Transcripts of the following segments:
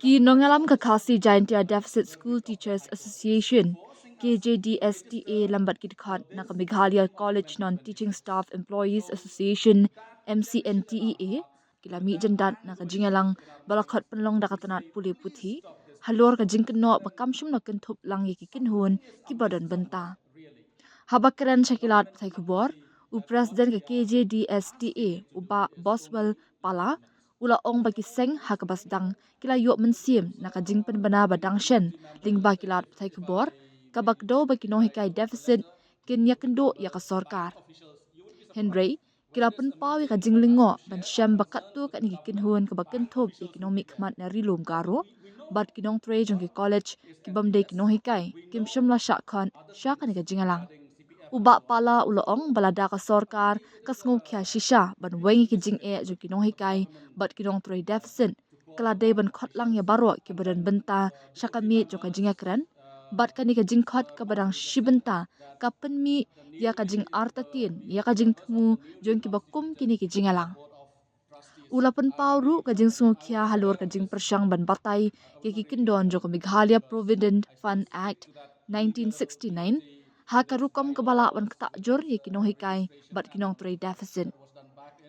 Ki nongialam kakasi jyndat Deficit School Teachers Association KJDSTA lambat kidkhat na Meghalaya College Non-Teaching Staff Employees Association MCNTEA kilami jyndat na jingialang balakhat penlong dakatanat puli puthi halor ka jingkeno bakamshum na kynhup lang ki kynhun ki badan bynta. Habakaran Shakilat Thai Kubor, U President ke KJDSTA, Uba Boswell Pala, Ula Ong Bagi Seng Hakabas Dang, Kila Yok Mensim, Nakajing Penbana Badang Shen, Ling Bakilat Thai Kubor, Kabakdo Bagi Nohikai Deficit, Kin Yakendo Yakasorkar. Henry, Kila Penpawi Kajing Lingo, Ban Shem Bakatu Kat Niki Kynhun Kabakentub, Economic Mat Narilum Garo, Bad Kinong Tre Jongki College, Kibamde Kinohikai, Kim Shemla Shakhan, Shakan Jingalang. Ubak pala uloong balada ka sorkar kasngu kya shisha ban wengi ki jing jo kinong hikai bat kinong trade deficit kalade ban khotlang ya baro ki badan benta shakami jo ka jinga kran bat kani ka jing khot ka badang shibenta ka penmi ya ka jing artatin ya ka jing tmu jong ki bakum kini ki jingalang ulapan pauru ka jing sungu kya halor ka jing persyang ban batai ki kindon jo ka Meghalaya Provident Fund Act 1969 Hakarukam kebala wan ketakjur ye kinong hikai bat kinong trade deficit.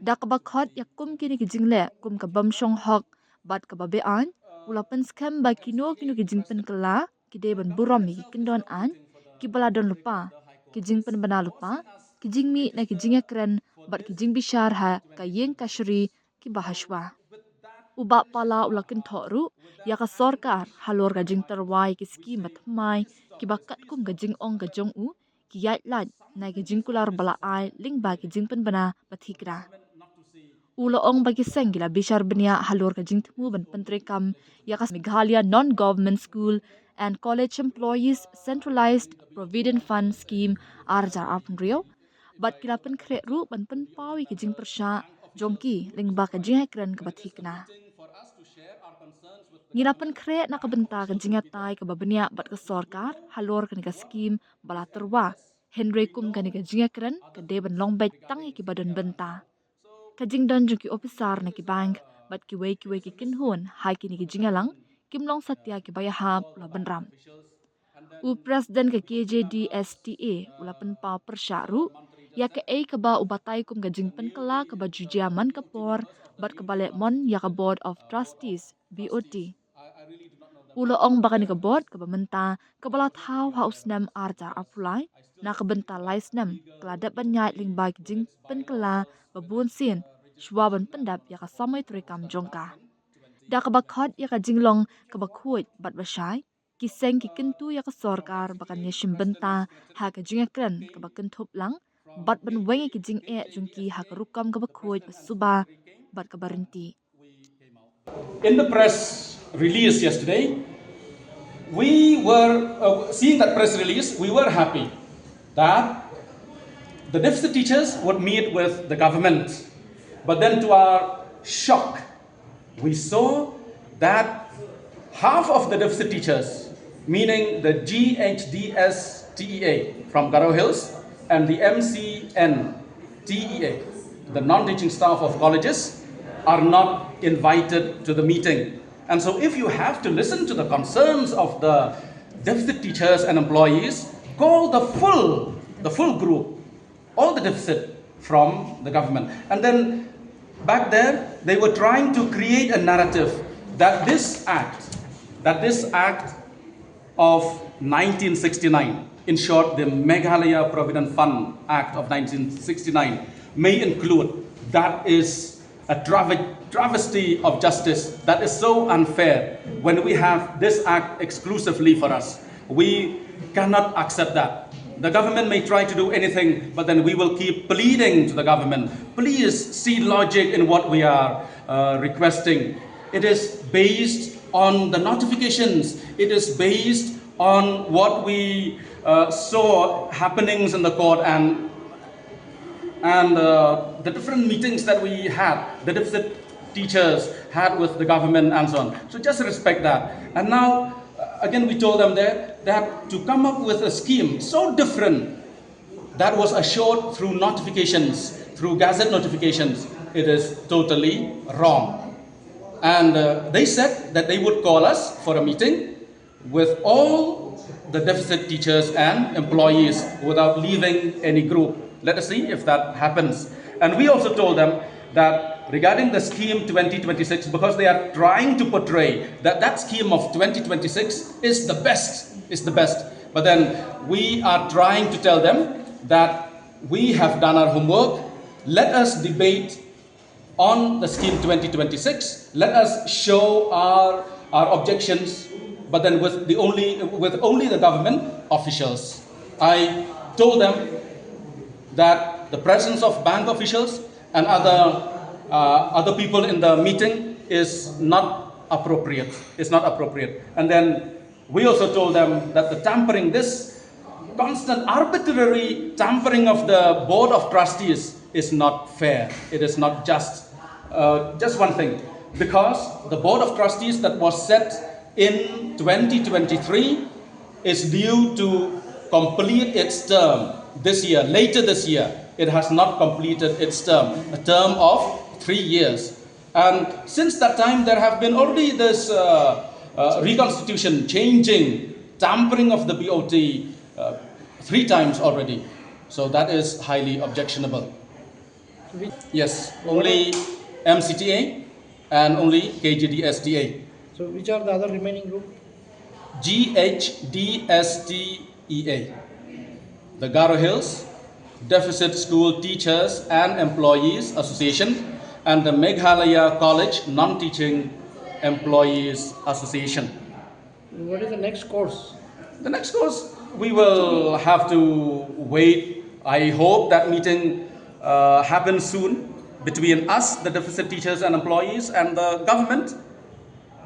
Da kabakhat ya kum kini kijingle kum kabamshong hok bat kababean ulapan scam ba kino kijing pen kela kide ban buram ye kindon an kibala don lupa kijing pen bana lupa kijing mi na kijing kren bat kijing bishar ha kayeng kashri ki bahashwa. Ubak pala ulakin thoru ya ka sorkar halor ka jing terwai ki ski matmai ki bakat kum ka jing ong ka jong u ki yat lat na ki jing kular bala ai ling ba ki jing pen bana pathikra ula ong bagi seng gila bishar benia halor ka jing tmu ban pentrekam ya ka Meghalaya Non-Government School and College Employees Centralized Provident Fund Scheme arjar apun rio bat kila pen kre ru ban pen pawi ki jing persha jongki ling ba ka jing kren ka pathikna Ngirapan kre na kabenta ka jingatai ka babenia bat ka sorkar halor ka nika skim bala terwa Henry kum ka nika jingakren ka deban longbet tangi ki badan benta ka jingdan juki officer na ki bank bat ki wei ki kynhun hai ki niki jingalang kimlong satya ki bayahap la benram U President ke KJDSTA ulapan pa persyaru ya ke ka ba ubatai kum ka jingpen kala ka ba jujiaman kapor bat ka balik mon ya ka Board of Trustees BOT Ula ong baka ni kabot kabamenta kabala thau haus nam arjar apulai na kabenta lais nam keladat banyai ling bag jing pen kala babun sin shwaban pendap ya ka samai trikam jongka da kabakhat ya ka jinglong kabakhuit bat basai kiseng ki kintu ya ka sorkar bakan ya shimbenta ha ka jingakren kabakenthup lang bat ban wengi ki jing jungki ha ka rukam kabakhuit suba bat kabarinti In the press release yesterday, we were seeing that press release. We were happy that the deficit teachers would meet with the government, but then to our shock, we saw that half of the deficit teachers, meaning the KJDSTA from Garo Hills and the MCNTEA, the non-teaching staff of colleges, are not invited to the meeting. And so if you have to listen to the concerns of the deficit teachers and employees, call the full group, all the deficit from the government. And then back there, they were trying to create a narrative that this act of 1969, in short, the Meghalaya Provident Fund Act of 1969, may include, that is a travesty of justice that is so unfair when we have this act exclusively for us. We cannot accept that. The government may try to do anything, but then we will keep pleading to the government. Please see logic in what we are requesting. It is based on the notifications. It is based on what we saw happenings in the court and the different meetings that we had, the deficit teachers had with the government and so on. So just respect that. And now, again, we told them there that to come up with a scheme so different that was assured through notifications, through gazette notifications, it is totally wrong. And they said that they would call us for a meeting with all the deficit teachers and employees without leaving any group. Let us see if that happens. And we also told them that regarding the scheme 2026, because they are trying to portray that that scheme of 2026 is the best, But then we are trying to tell them that we have done our homework. Let us debate on the scheme 2026. Let us show our objections, but then with only the government officials. I told them that the presence of bank officials and other people in the meeting is not appropriate. It's not appropriate. And then we also told them that the tampering, this constant arbitrary tampering of the board of trustees is not fair. It is not just. Just one thing, because the board of trustees that was set in 2023 is due to complete its term this year, later this year. It has not completed its term, a term of 3 years. And since that time, there have been already this reconstitution, changing, tampering of the BOT 3 times already. So that is highly objectionable. Yes, only MCTA and only KJDSTA. So which are the other remaining group? GHDSTEA, the Garo Hills Deficit School Teachers and Employees Association, and the Meghalaya College Non-Teaching Employees Association. What is the next course? The next course, we will have to wait. I hope that meeting happens soon between us, the deficit teachers and employees, and the government.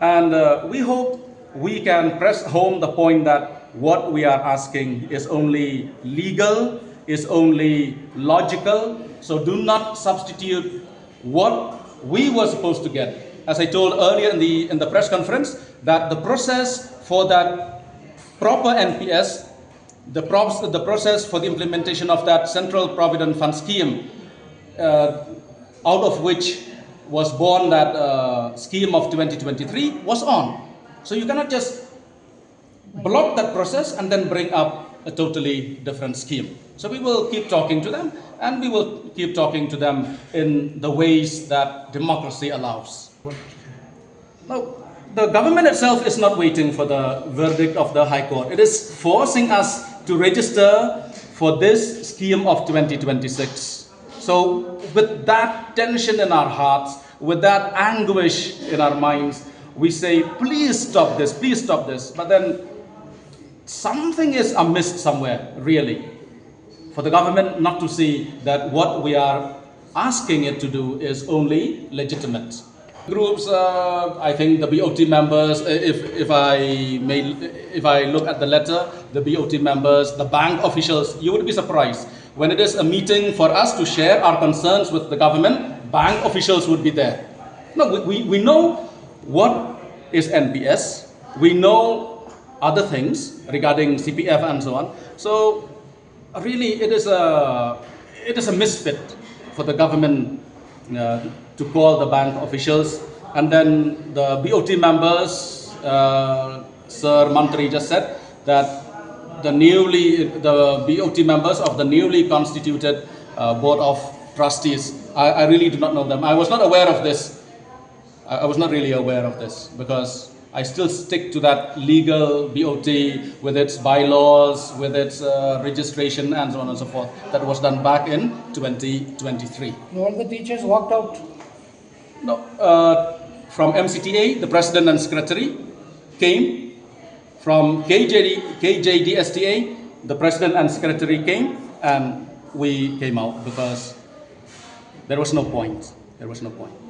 And we hope we can press home the point that what we are asking is only legal, is only logical. So do not substitute what we were supposed to get. As I told earlier in the press conference, that the process for that proper NPS, the process for the implementation of that Central Provident Fund scheme, out of which was born that scheme of 2023, was on. So you cannot just block that process and then bring up a totally different scheme. So we will keep talking to them, and we will keep talking to them in the ways that democracy allows. Now, the government itself is not waiting for the verdict of the High Court. It is forcing us to register for this scheme of 2026. So with that tension in our hearts, with that anguish in our minds, we say, please stop this, please stop this. But then something is amiss somewhere, really, for the government not to see that what we are asking it to do is only legitimate. Groups, I think the BOT members, if I look at the letter, the BOT members, the bank officials, you would be surprised. When it is a meeting for us to share our concerns with the government, bank officials would be there. No, we know what is NPS. We know other things regarding CPF and so on. So really, it is a misfit for the government to call the bank officials. And then the BOT members, Sir Mantri just said that the BOT members of the newly constituted Board of Trustees, I really do not know them. I was not aware of this. I was not really aware of this, because I still stick to that legal BOT with its bylaws, with its registration and so on and so forth. That was done back in 2023. All the teachers walked out? No, from MCTA, the president and secretary came. From KJDSTA, the president and secretary came, and we came out because there was no point. There was no point.